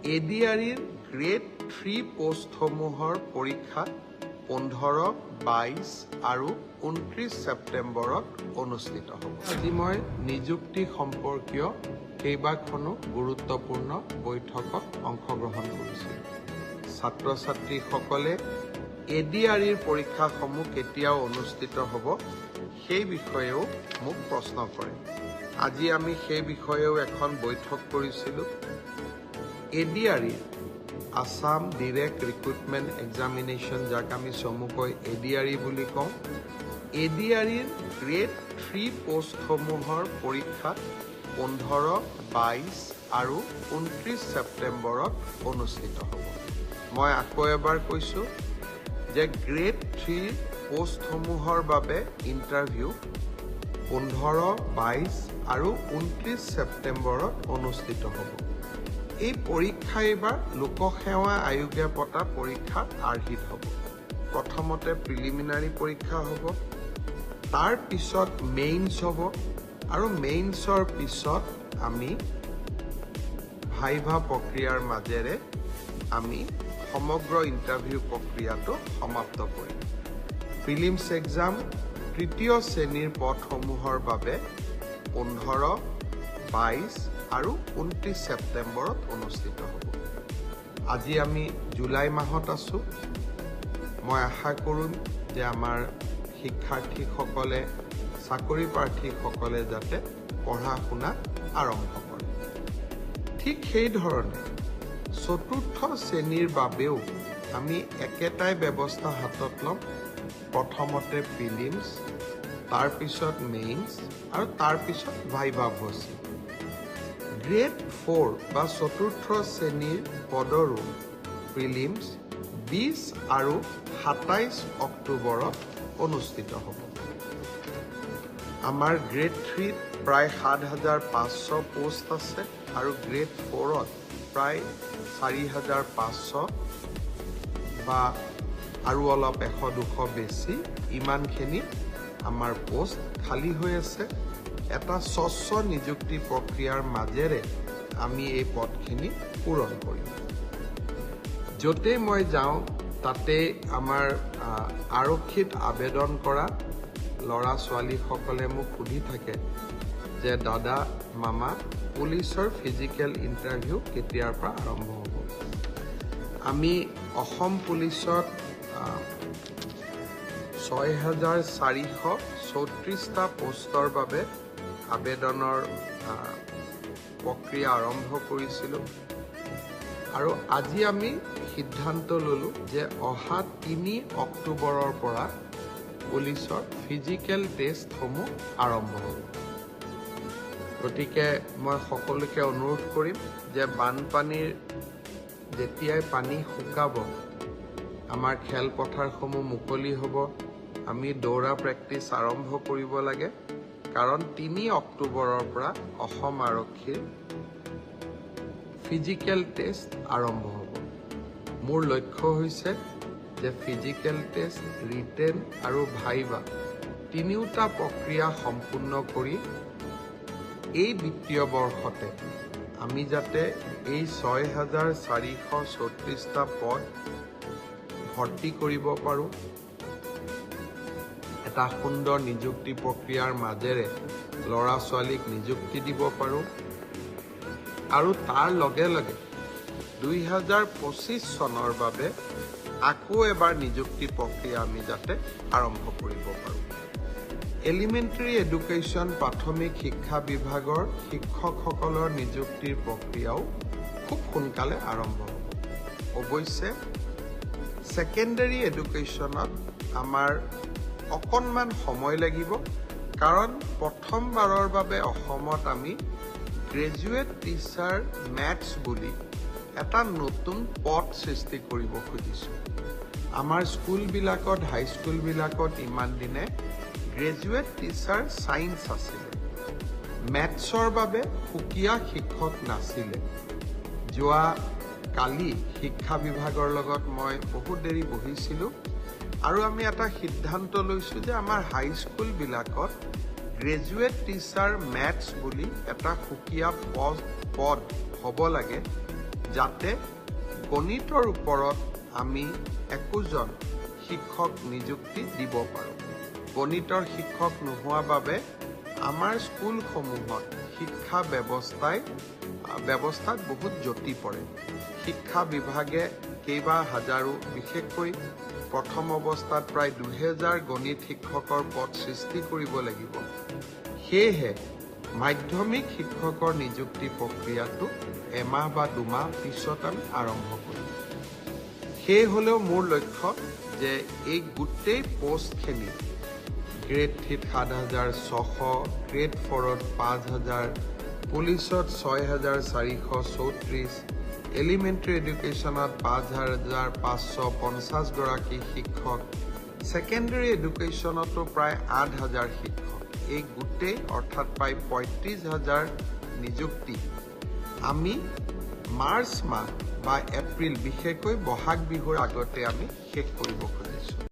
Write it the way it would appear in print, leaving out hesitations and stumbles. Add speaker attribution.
Speaker 1: এডিআৰিৰ grade 3 পোষ্টসমূহৰ পৰীক্ষা 15, 22 আৰু 29 ছেপ্টেম্বৰত অনুষ্ঠিত হ'ব। আজি মই নিযুক্তি সম্পৰ্কীয় কেইবাখনো গুৰুত্বপূৰ্ণ বৈঠকত অংশগ্ৰহণ কৰিছোঁ। ছাত্ৰ-ছাত্ৰীসকলে এডিআৰিৰ পৰীক্ষাসমূহ কেতিয়া অনুষ্ঠিত হ'ব সেই বিষয়েও মোক প্ৰশ্ন কৰে। আজি আমি সেই বিষয়েও এখন বৈঠক কৰিছিলোঁ। ADR Assam direct recruitment examination, যাক আমি চমুকৈ এডিআৰি বুলি কওঁ, এডিআৰিৰ গ্ৰেড 3 পোষ্টসমূহৰ পৰীক্ষা 15, 22 আৰু 29 ছেপ্টেম্বৰত অনুষ্ঠিত হ'ব। মই আকৌ এবাৰ কৈছোঁ যে গ্ৰেড 3 পোষ্টসমূহৰ বাবে ইণ্টাৰভিউ 15, 22 আৰু 29 ছেপ্টেম্বৰত অনুষ্ঠিত হ'ব। এই পৰীক্ষা এইবাৰ লোকসেৱা আয়োগে পতা পৰীক্ষাৰ আৰ্হিত হ'ব। প্ৰথমতে প্ৰিলিমিনাৰী পৰীক্ষা হ'ব, তাৰ পিছত মেইনছ হ'ব, আৰু মেইনছৰ পিছত আমি ভাইভা প্ৰক্ৰিয়াৰ মাজেৰে আমি সমগ্ৰ ইণ্টাৰভিউ প্ৰক্ৰিয়াটো সমাপ্ত কৰিম। প্ৰিলিমছ এক্সাম তৃতীয় শ্ৰেণীৰ পদসমূহৰ বাবে 15, 22 আৰু 29 ছেপ্টেম্বৰত অনুষ্ঠিত হ'ব। আজি আমি জুলাই মাহত আছোঁ। মই আশা কৰোঁ যে আমাৰ শিক্ষাৰ্থীসকলে, চাকৰি প্ৰাৰ্থীসকলে যাতে পঢ়া শুনা আৰম্ভ কৰে। ঠিক সেইধৰণে চতুৰ্থ শ্ৰেণীৰ বাবেও আমি একেটাই ব্যৱস্থা হাতত ল'ম। প্ৰথমতে প্ৰিলিমছ, তাৰপিছত মেইনছ আৰু তাৰপিছত ভাইভা ভচি। গ্ৰেড 4 বা চতুৰ্থ শ্ৰেণীৰ পদৰো প্ৰিলিমছ 20 আৰু 27 অক্টোবৰত অনুষ্ঠিত হ'ব। আমাৰ গ্ৰেড 3ত প্ৰায় 7,500 পোষ্ট আছে আৰু গ্ৰেড 4ত প্ৰায় 4,500 বা আৰু অলপ 100-200 বেছি, ইমানখিনি আমাৰ পোষ্ট খালী হৈ আছে। এটা স্বচ্ছ নিযুক্তি প্ৰক্ৰিয়াৰ মাজেৰে আমি এই পদখিনি পূৰণ কৰিম। য'তেই মই যাওঁ তাতে আমাৰ আৰক্ষীত আবেদন কৰা ল'ৰা ছোৱালীসকলে মোক সুধি থাকে যে দাদা, মামা, পুলিচৰ ফিজিকেল ইণ্টাৰভিউ কেতিয়াৰ পৰা আৰম্ভ হ'ব। আমি অসম পুলিচত 6,434টা পোষ্টৰ বাবে আবেদনৰ প্ৰক্ৰিয়া আৰম্ভ কৰিছিলোঁ, আৰু আজি আমি সিদ্ধান্ত ল'লোঁ যে অহা 3 অক্টোবৰৰ পৰা পুলিচৰ ফিজিকেল টেষ্টসমূহ আৰম্ভ হ'ব। গতিকে মই সকলোকে অনুৰোধ কৰিম যে বানপানীৰ যেতিয়াই পানী শুকাব, আমাৰ খেলপথাৰসমূহ মুকলি হ'ব, আমি দৌৰা প্ৰেক্টিছ আৰম্ভ কৰিব লাগে। কাৰণ 3 অক্টোবৰৰ পৰা অসম আৰক্ষীৰ ফিজিকেল টেষ্ট আৰম্ভ হ'ব। মোৰ লক্ষ্য হৈছে যে ফিজিকেল টেষ্ট, ৰিটেন আৰু ভাইভা তিনিওটা প্ৰক্ৰিয়া সম্পূৰ্ণ কৰি এই বিত্তীয় বৰ্ষতে আমি যাতে এই 6,434টা পদ ভৰ্তি কৰিব পাৰোঁ, এটা সুন্দৰ নিযুক্তি প্ৰক্ৰিয়াৰ মাজেৰে ল'ৰা ছোৱালীক নিযুক্তি দিব পাৰোঁ, আৰু তাৰ লগে লগে 2025 চনৰ বাবে আকৌ এবাৰ নিযুক্তি প্ৰক্ৰিয়া আমি যাতে আৰম্ভ কৰিব পাৰোঁ। এলিমেণ্টাৰী এডুকেশ্যন প্ৰাথমিক শিক্ষা বিভাগৰ শিক্ষকসকলৰ নিযুক্তিৰ প্ৰক্ৰিয়াও খুব সোনকালে আৰম্ভ হ'ব। অৱশ্যে ছেকেণ্ডাৰী এডুকেশ্যনত আমাৰ অকণমান সময় লাগিব, কাৰণ প্ৰথমবাৰৰ বাবে অসমত আমি গ্ৰেজুৱেট টিচাৰ মেথছ বুলি এটা নতুন পদ সৃষ্টি কৰিব খুজিছোঁ। আমাৰ স্কুলবিলাকত, হাইস্কুলবিলাকত ইমান দিনে গ্ৰেজুৱেট টিচাৰ ছায়েন্স আছিলে, মেথছৰ বাবে সুকীয়া শিক্ষক নাছিলে। যোৱা কালি শিক্ষা বিভাগৰ লগত মই বহুত দেৰি বহিছিলোঁ, আৰু আমি এটা সিদ্ধান্ত লৈছোঁ যে আমাৰ হাইস্কুলবিলাকত গ্ৰেজুৱেট টিচাৰ মেথছ বুলি এটা সুকীয়া পদ হ'ব লাগে, যাতে গণিতৰ ওপৰত আমি একোজন শিক্ষক নিযুক্তি দিব পাৰোঁ। গণিতৰ শিক্ষক নোহোৱা বাবে আমাৰ স্কুলসমূহত শিক্ষা ব্যৱস্থাত বহুত জটি পৰে। শিক্ষা বিভাগে কেইবা হাজাৰো, বিশেষকৈ প্ৰথম অৱস্থাত প্ৰায় 2000 গণিত শিক্ষকৰ পদ সৃষ্টি কৰিব লাগিব। সেয়েহে মাধ্যমিক শিক্ষকৰ নিযুক্তি প্ৰক্ৰিয়াটো এমাহ বা 2 মাহ পিছত আমি আৰম্ভ কৰিম। সেই হ'লেও মোৰ লক্ষ্য যে এই গোটেই পোষ্টখিনি গ্ৰেড 3ত 7600, গ্ৰেড 4ত 5000, পুলিচত 6434, এলিমেণ্টাৰী এডুকেশ্যনত 5550 গৰাকী শিক্ষক, ছেকেণ্ডেৰী এডুকেশ্যনতো প্ৰায় 8000 শিক্ষক, এই গোটেই অৰ্থাৎ প্ৰায় 35000 নিযুক্তি আমি মাৰ্চ মাহ বা এপ্ৰিল, বিশেষকৈ বহাগ বিহুৰ আগতে আমি শেষ কৰিব খুজিছোঁ।